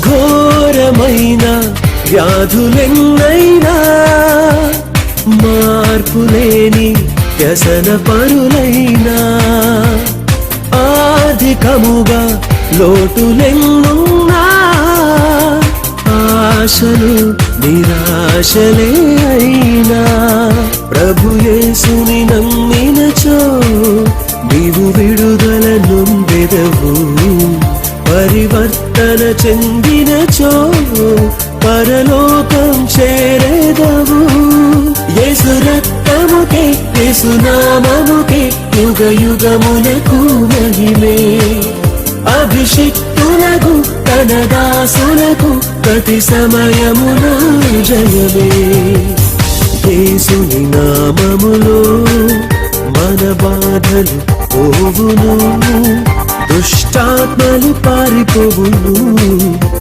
ఘోరమైన వ్యాధులెన్నైనా మార్పులేని వ్యసన పరులైనా ఆర్థికముగా లోటులెన్నున్నా ఆశలు నిరాశలే అయినా ప్రభు యేసుని నమ్మినచో నీవు విడుదల నొందెదవు. పరివర్తన చెందినచో పరలోకం చేరెదవు. యేసు రక్తముకే యేసు నామముకే యుగ యుగములకు మహిమే. అభిషిక్తులకు తన దాసులకు ప్రతి సమయమున జయమే. యేసుని నామములో మన బాధలు పోవును, దుష్టాత్మలు పారిపోవును.